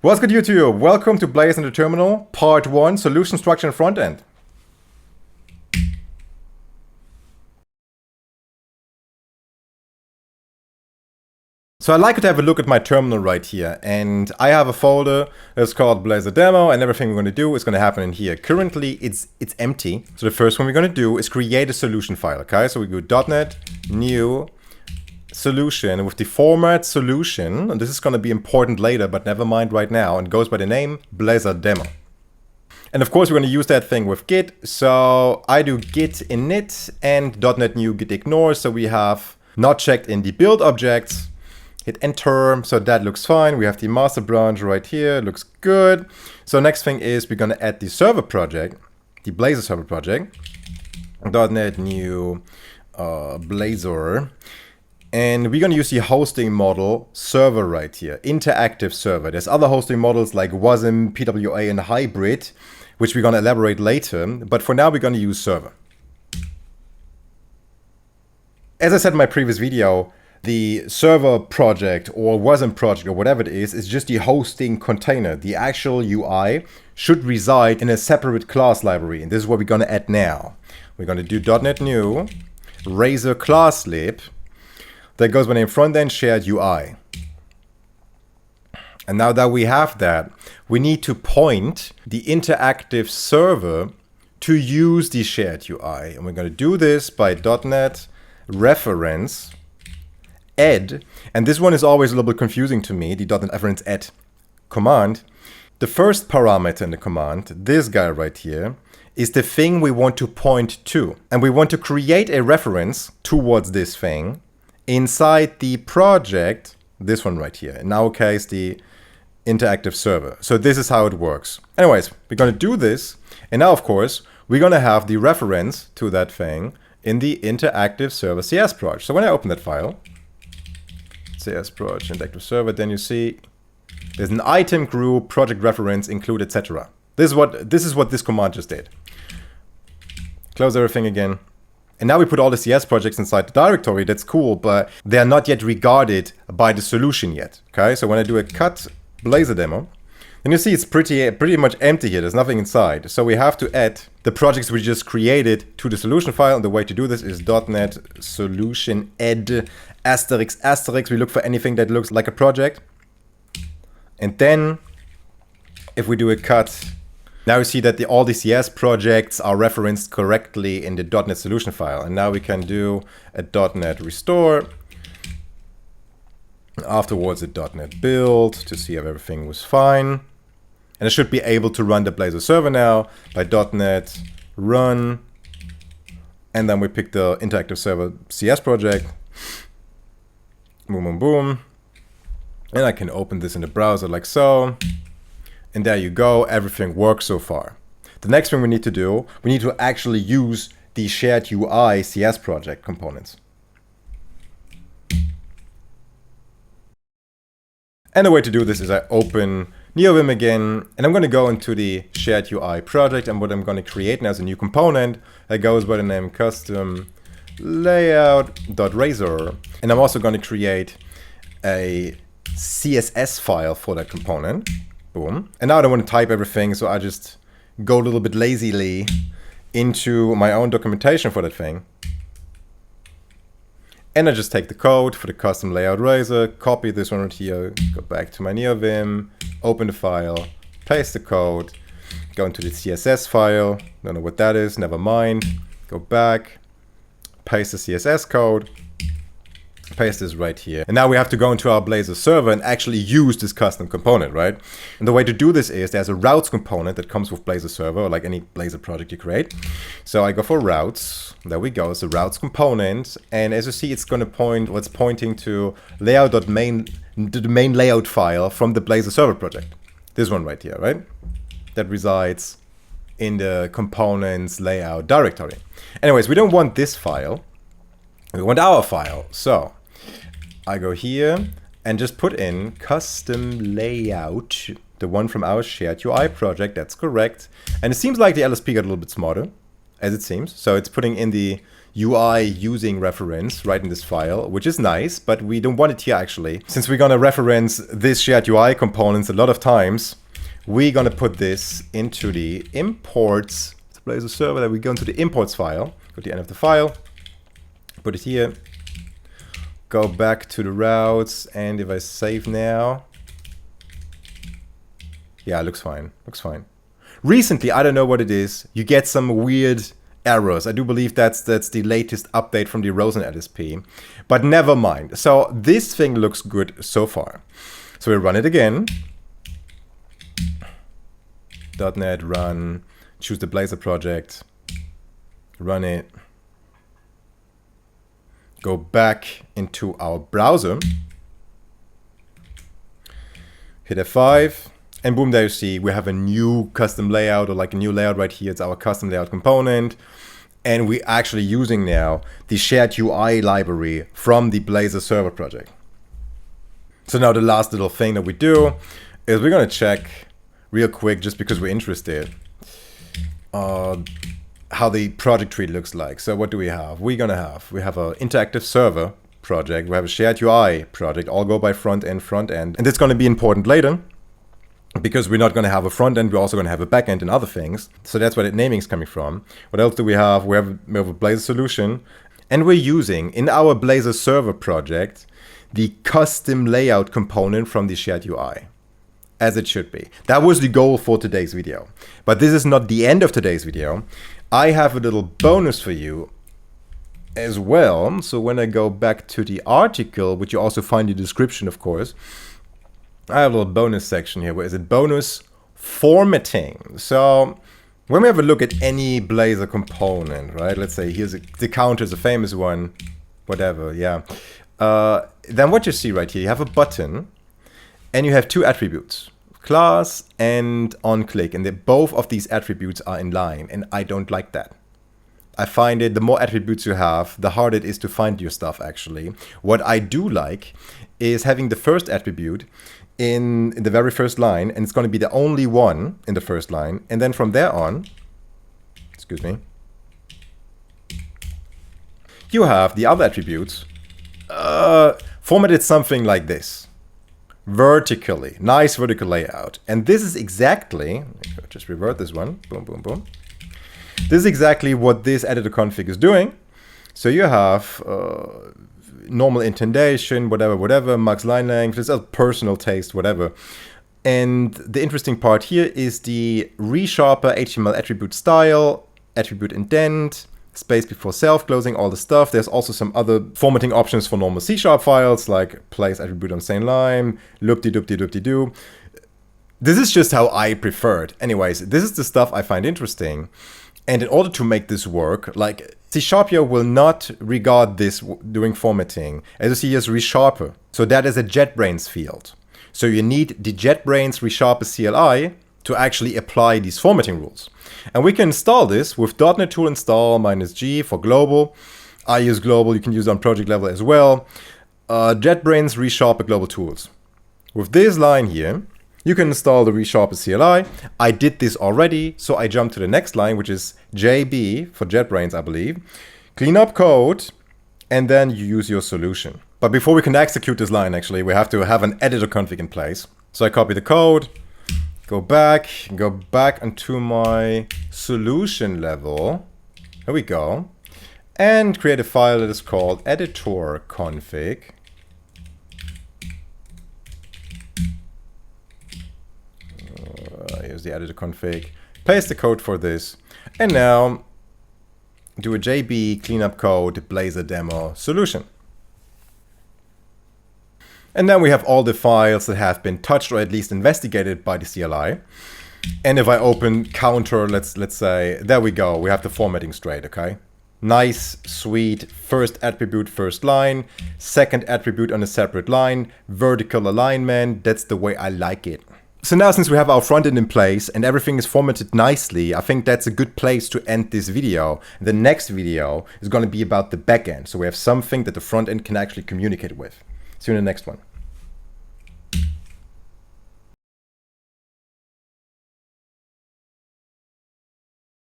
What's good, YouTube? Welcome to Blazor in the Terminal, Part 1, Solution Structure and Frontend. So I'd like you to have a look at my terminal right here, and I have a folder that's called Blazor Demo, and everything we're going to do is going to happen in here. Currently, it's empty. So the first one we're going to do is create a solution file, okay? So we go .NET new solution with the format solution, and this is going to be important later, but never mind right now, and goes by the name Blazor Demo. And of course, we're going to use that thing with git. So I do git init and .NET new git ignore. So we have not checked in the build objects. Hit enter. So that looks fine. We have the master branch right here. Looks good. So next thing is we're going to add the server project, the Blazor server project. .NET new Blazor. And we're going to use the hosting model server right here, interactive server. There's other hosting models like WASM, PWA, and hybrid, which we're going to elaborate later. But for now, we're going to use server. As I said in my previous video, the server project or WASM project or whatever it is just the hosting container. The actual UI should reside in a separate class library. And this is what we're going to add now. We're going to do .NET new Razor class lib. That goes by the name Frontend shared UI. And now that we have that, we need to point the interactive server to use the shared UI. And we're going to do this by .NET reference add. And this one is always a little bit confusing to me, the .NET reference add command. The first parameter in the command, this guy right here, is the thing we want to point to. And we want to create a reference towards this thing inside the project, this one right here, in our case, the interactive server. So this is how it works. Anyways, we're going to do this. And now, of course, we're going to have the reference to that thing in the interactive server CS project. So when I open that file, CS project, interactive server, then you see there's an item group, project reference, include, etc. This is what this command just did. Close everything again. And now we put all the CS projects inside the directory. That's cool, but they are not yet regarded by the solution yet. Okay, so when I do a cut Blazor demo, then you see it's pretty much empty here. There's nothing inside. So we have to add the projects we just created to the solution file. And the way to do this is .NET solution add asterisk asterisk. We look for anything that looks like a project. And then if we do a cut, now you see that all the CS projects are referenced correctly in the .NET solution file. And now we can do a .NET restore. Afterwards, a .NET build to see if everything was fine. And I should be able to run the Blazor server now by .NET run. And then we pick the interactive server CS project. Boom, boom, boom. And I can open this in the browser like so. And there you go, everything works so far. The next thing we need to do, we need to actually use the shared UI CS project components. And the way to do this is I open Neovim again, and I'm going to go into the shared UI project, and what I'm going to create now is a new component that goes by the name custom layout.razor. And I'm also going to create a CSS file for that component. Boom. And now I don't want to type everything, so I just go a little bit lazily into my own documentation for that thing. And I just take the code for the custom layout razor, copy this one right here, go back to my Neovim, open the file, paste the code, go into the CSS file, don't know what that is, never mind, go back, paste the CSS code, paste this right here. And now we have to go into our Blazor server and actually use this custom component, right? And the way to do this is there's a routes component that comes with Blazor server, or like any Blazor project you create. So I go for routes. There we go. It's a routes component. And as you see, it's going to point, what's pointing to layout.main, the main layout file from the Blazor server project. This one right here, right? That resides in the components layout directory. Anyways, we don't want this file. We want our file. So I go here and just put in custom layout, the one from our shared UI project. That's correct. And it seems like the LSP got a little bit smarter, as it seems. So it's putting in the UI using reference right in this file, which is nice, but we don't want it here actually. Since we're gonna reference this shared UI components a lot of times, we're gonna put this into the imports, the Blazor server, that we go into the imports file, go to the end of the file, put it here, go back to the routes, and if I save now, yeah, it looks fine, looks fine. Recently, I don't know what it is, you get some weird errors. I do believe that's the latest update from the Rosen LSP, but never mind. So this thing looks good so far. So we run it again. .NET run, choose the Blazor project, run it, go back into our browser, hit F5, and boom, there you see we have a new custom layout, or like a new layout right here. It's our custom layout component. And we're actually using now the shared UI library from the Blazor server project. So now the last little thing that we do is we're going to check real quick, just because we're interested, how the project tree looks like. So what do we have? We have an interactive server project. We have a shared UI project, all go by front end. And it's going to be important later, because we're not going to have a front end, we're also going to have a back end and other things. So that's where the naming is coming from. What else do we have? We have a Blazor solution, and we're using in our Blazor server project the custom layout component from the shared UI, as it should be. That was the goal for today's video. But this is not the end of today's video. I have a little bonus for you as well. So when I go back to the article, which you also find in the description, of course, I have a little bonus section here. Where is it? Bonus formatting. So when we have a look at any Blazor component, right? Let's say here's the counter is a famous one, whatever, yeah. Then what you see right here, you have a button and you have two attributes, class and onClick, and both of these attributes are in line, and I don't like that. I find it, the more attributes you have, the harder it is to find your stuff actually. What I do like is having the first attribute in the very first line, and it's going to be the only one in the first line, and then from there on, excuse me, you have the other attributes formatted something like this, vertically, nice vertical layout. And this is exactly, just revert this one, boom, boom, boom. This is exactly what this editor config is doing. So you have normal indentation, whatever, max line length, it's a personal taste, whatever. And the interesting part here is the resharper HTML attribute style, attribute indent, space before self-closing, all the stuff. There's also some other formatting options for normal C# files, like place attribute on same line, loop-de-doop-de-doop-de-doo. This is just how I prefer it. Anyways, this is the stuff I find interesting. And in order to make this work, like C# here will not regard this doing formatting. As you see, here's resharper. So that is a JetBrains field. So you need the JetBrains resharper CLI to actually apply these formatting rules. And we can install this with .NET tool install -G for global. I use global, you can use it on project level as well. JetBrains resharper global tools. With this line here, you can install the resharper CLI. I did this already, so I jump to the next line, which is JB for JetBrains, I believe. Clean up code, and then you use your solution. But before we can execute this line, actually, we have to have an editor config in place. So I copy the code, go back onto my solution level. Here we go. And create a file that is called editorconfig. Here's the editor config. Paste the code for this. And now do a JB cleanup code Blazor demo solution. And then we have all the files that have been touched or at least investigated by the CLI. And if I open counter, let's say, there we go. We have the formatting straight, okay? Nice, sweet, first attribute, first line, second attribute on a separate line, vertical alignment. That's the way I like it. So now, since we have our front end in place and everything is formatted nicely, I think that's a good place to end this video. The next video is going to be about the back end. So we have something that the front end can actually communicate with. See you in the next one.